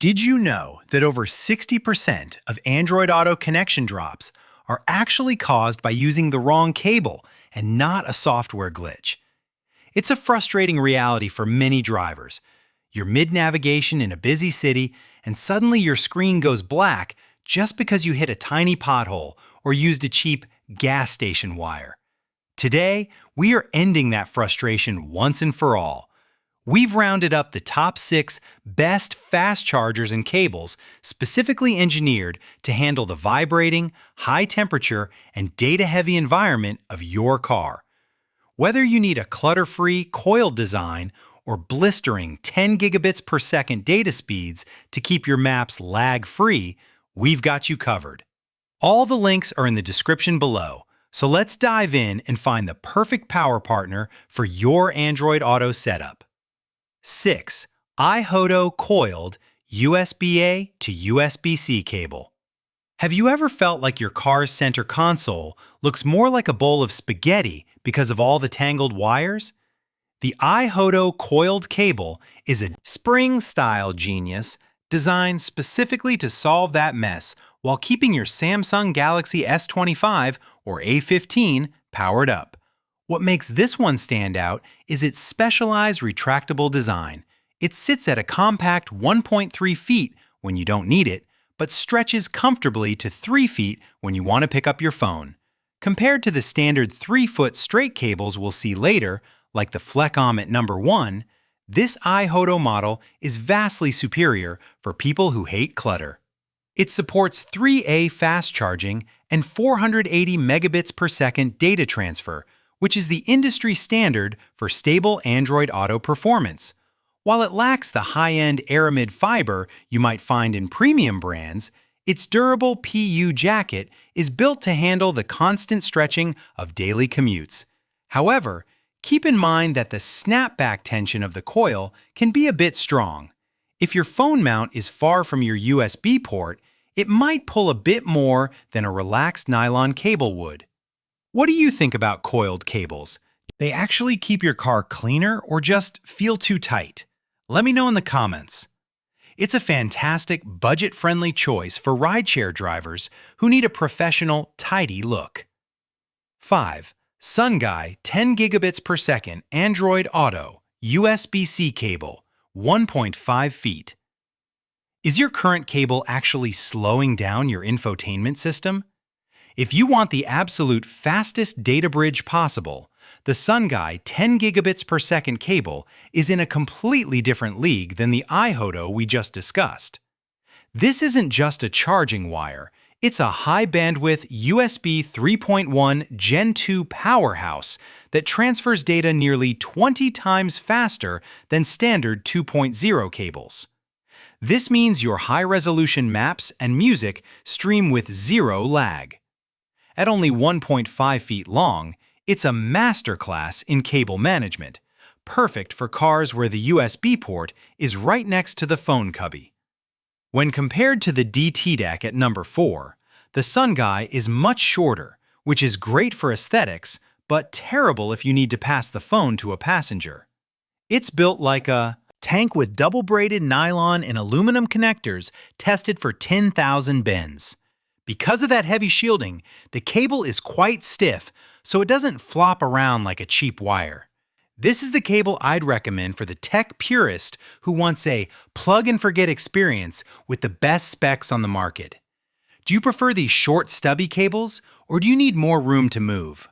Did you know that over 60% of Android Auto connection drops are actually caused by using the wrong cable and not a software glitch? It's a frustrating reality for many drivers. You're mid-navigation in a busy city, and suddenly your screen goes black just because you hit a tiny pothole or used a cheap gas station wire. Today, we are ending that frustration once and for all. We've rounded up the top 6 best fast chargers and cables specifically engineered to handle the vibrating, high temperature, and data-heavy environment of your car. Whether you need a clutter-free, coiled design or blistering 10 gigabits per second data speeds to keep your maps lag-free, we've got you covered. All the links are in the description below, so let's dive in and find the perfect power partner for your Android Auto setup. 6. iHoto Coiled USB-A to USB-C cable. Have you ever felt like your car's center console looks more like a bowl of spaghetti because of all the tangled wires? The iHoto Coiled cable is a spring-style genius designed specifically to solve that mess while keeping your Samsung Galaxy S25 or A15 powered up. What makes this one stand out is its specialized retractable design. It sits at a compact 1.3 feet when you don't need it, but stretches comfortably to 3 feet when you want to pick up your phone. Compared to the standard 3-foot straight cables we'll see later, like the Flecom at number 1, this iHoto model is vastly superior for people who hate clutter. It supports 3A fast charging and 480 megabits per second data transfer, which is the industry standard for stable Android Auto performance. While it lacks the high-end aramid fiber you might find in premium brands, its durable PU jacket is built to handle the constant stretching of daily commutes. However, keep in mind that the snapback tension of the coil can be a bit strong. If your phone mount is far from your USB port, it might pull a bit more than a relaxed nylon cable would. What do you think about coiled cables? They actually keep your car cleaner or just feel too tight? Let me know in the comments. It's a fantastic, budget-friendly choice for rideshare drivers who need a professional, tidy look. 5. SUNGUY 10 gigabits per second Android Auto USB-C cable, 1.5 feet. Is your current cable actually slowing down your infotainment system? If you want the absolute fastest data bridge possible, the SUNGUY 10 gigabits per second cable is in a completely different league than the iHoto we just discussed. This isn't just a charging wire, it's a high-bandwidth USB 3.1 Gen 2 powerhouse that transfers data nearly 20 times faster than standard 2.0 cables. This means your high-resolution maps and music stream with zero lag. At only 1.5 feet long, it's a masterclass in cable management, perfect for cars where the USB port is right next to the phone cubby. When compared to the DteeDck at number 4, the SUNGUY is much shorter, which is great for aesthetics, but terrible if you need to pass the phone to a passenger. It's built like a tank with double-braided nylon and aluminum connectors tested for 10,000 bends. Because of that heavy shielding, the cable is quite stiff, so it doesn't flop around like a cheap wire. This is the cable I'd recommend for the tech purist who wants a plug-and-forget experience with the best specs on the market. Do you prefer these short, stubby cables, or do you need more room to move?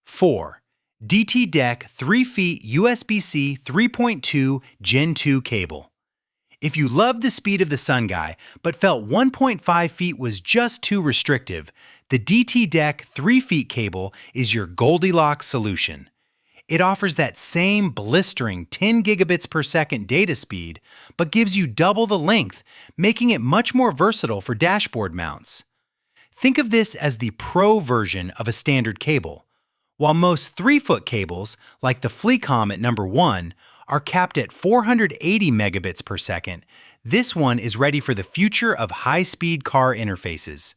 4. DteeDck 3 feet USB-C 3.2 Gen 2 cable. If you loved the speed of the SUNGUY but felt 1.5 feet was just too restrictive, the DteeDck 3 feet cable is your Goldilocks solution. It offers that same blistering 10 gigabits per second data speed, but gives you double the length, making it much more versatile for dashboard mounts. Think of this as the pro version of a standard cable. While most 3-foot cables, like the Flecom at number 1, are capped at 480 megabits per second, this one is ready for the future of high-speed car interfaces.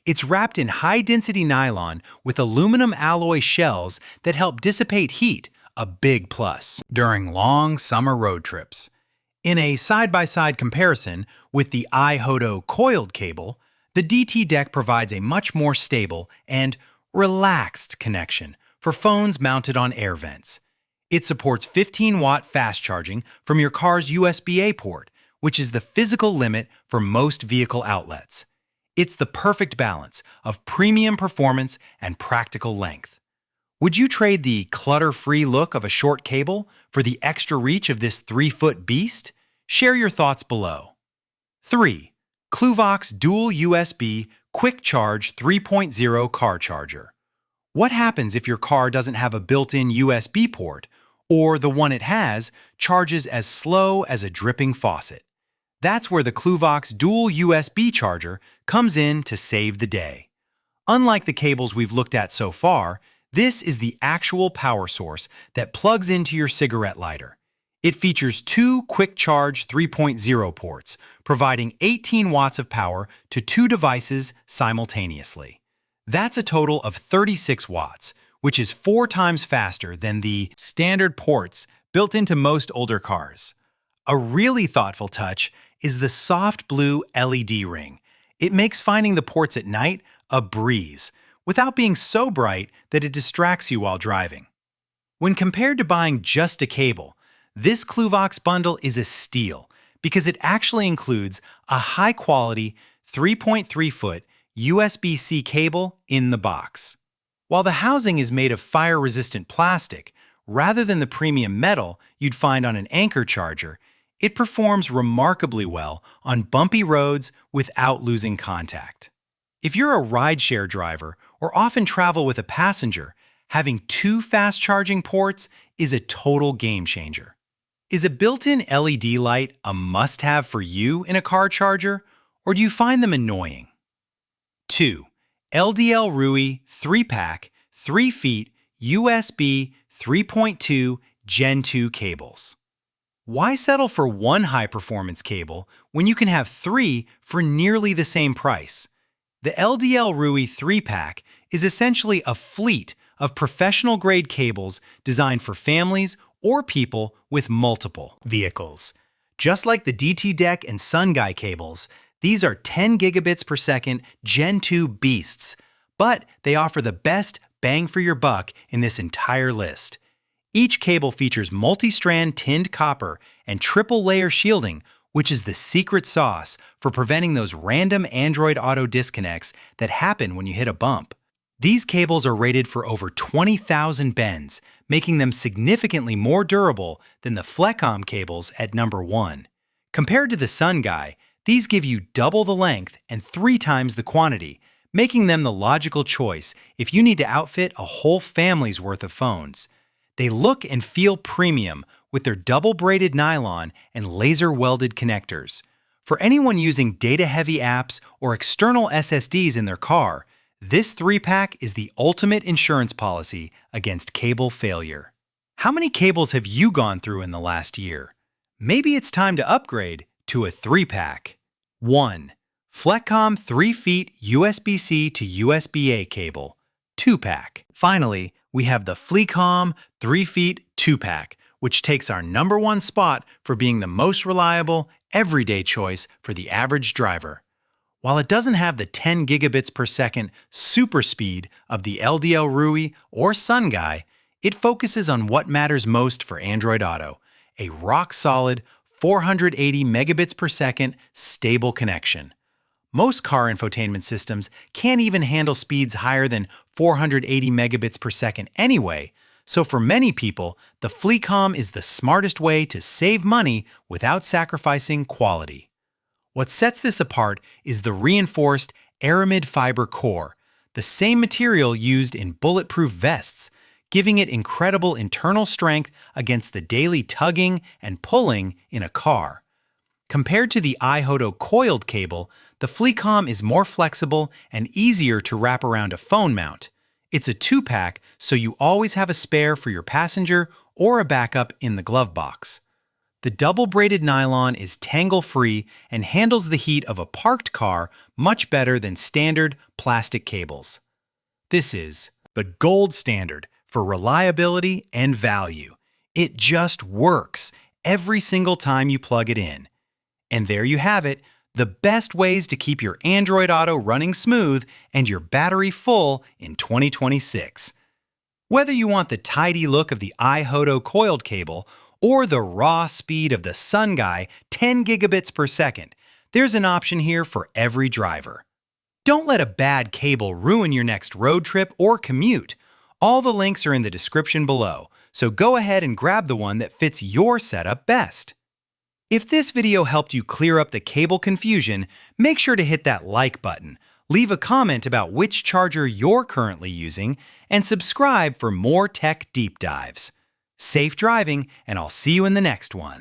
It's wrapped in high-density nylon with aluminum alloy shells that help dissipate heat, a big plus during long summer road trips. In a side-by-side comparison with the iHoto coiled cable, the DteeDck provides a much more stable and relaxed connection for phones mounted on air vents. It supports 15-watt fast charging from your car's USB-A port, which is the physical limit for most vehicle outlets. It's the perfect balance of premium performance and practical length. Would you trade the clutter-free look of a short cable for the extra reach of this 3-foot beast? Share your thoughts below. 3. Cluvox Dual USB Quick Charge 3.0 Car Charger. What happens if your car doesn't have a built-in USB port, or the one it has charges as slow as a dripping faucet? That's where the Cluvox Dual USB charger comes in to save the day. Unlike the cables we've looked at so far, this is the actual power source that plugs into your cigarette lighter. It features 2 Quick Charge 3.0 ports, providing 18 watts of power to 2 devices simultaneously. That's a total of 36 watts, which is 4 times faster than the standard ports built into most older cars. A really thoughtful touch is the soft blue LED ring. It makes finding the ports at night a breeze, without being so bright that it distracts you while driving. When compared to buying just a cable, this Cluvox bundle is a steal because it actually includes a high-quality 3.3-foot USB-C cable in the box. While the housing is made of fire-resistant plastic, rather than the premium metal you'd find on an Anker charger, it performs remarkably well on bumpy roads without losing contact. If you're a rideshare driver or often travel with a passenger, having 2 fast-charging ports is a total game-changer. Is a built-in LED light a must-have for you in a car charger, or do you find them annoying? 2. LDLrui 3-pack 3 feet USB 3.2 Gen 2 cables. Why settle for one high-performance cable when you can have 3 for nearly the same price? The LDLrui 3-pack is essentially a fleet of professional-grade cables designed for families or people with multiple vehicles. Just like the DteeDck and SUNGUY cables, these are 10 gigabits per second Gen 2 beasts, but they offer the best bang for your buck in this entire list. Each cable features multi-strand tinned copper and triple-layer shielding, which is the secret sauce for preventing those random Android Auto disconnects that happen when you hit a bump. These cables are rated for over 20,000 bends, making them significantly more durable than the Flecom cables at number 1. Compared to the SUNGUY, these give you double the length and 3 times the quantity, making them the logical choice if you need to outfit a whole family's worth of phones. They look and feel premium with their double-braided nylon and laser-welded connectors. For anyone using data-heavy apps or external SSDs in their car, this 3-pack is the ultimate insurance policy against cable failure. How many cables have you gone through in the last year? Maybe it's time to upgrade to a 3-pack. 1. Flecom 3 feet USB-C to USB-A cable, 2-pack. Finally, we have the Flecom 3 feet 2-pack, which takes our number 1 spot for being the most reliable, everyday choice for the average driver. While it doesn't have the 10 gigabits per second super speed of the LDLrui or SUNGUY, it focuses on what matters most for Android Auto, a rock-solid 480 megabits per second stable connection. Most car infotainment systems can't even handle speeds higher than 480 megabits per second anyway, so for many people, the Flecom is the smartest way to save money without sacrificing quality. What sets this apart is the reinforced aramid fiber core, the same material used in bulletproof vests, giving it incredible internal strength against the daily tugging and pulling in a car. Compared to the iHoto coiled cable, the Flecom is more flexible and easier to wrap around a phone mount. It's a 2-pack, so you always have a spare for your passenger or a backup in the glove box. The double-braided nylon is tangle-free and handles the heat of a parked car much better than standard plastic cables. This is the gold standard for reliability and value. It just works. every single time you plug it in. And there you have it, the best ways to keep your Android Auto running smooth and your battery full in 2026. Whether you want the tidy look of the iHoto coiled cable or the raw speed of the SUNGUY 10 gigabits per second, there's an option here for every driver. Don't let a bad cable ruin your next road trip or commute. All the links are in the description below, so go ahead and grab the one that fits your setup best. If this video helped you clear up the cable confusion, make sure to hit that like button, leave a comment about which charger you're currently using, and subscribe for more tech deep dives. Safe driving, and I'll see you in the next one.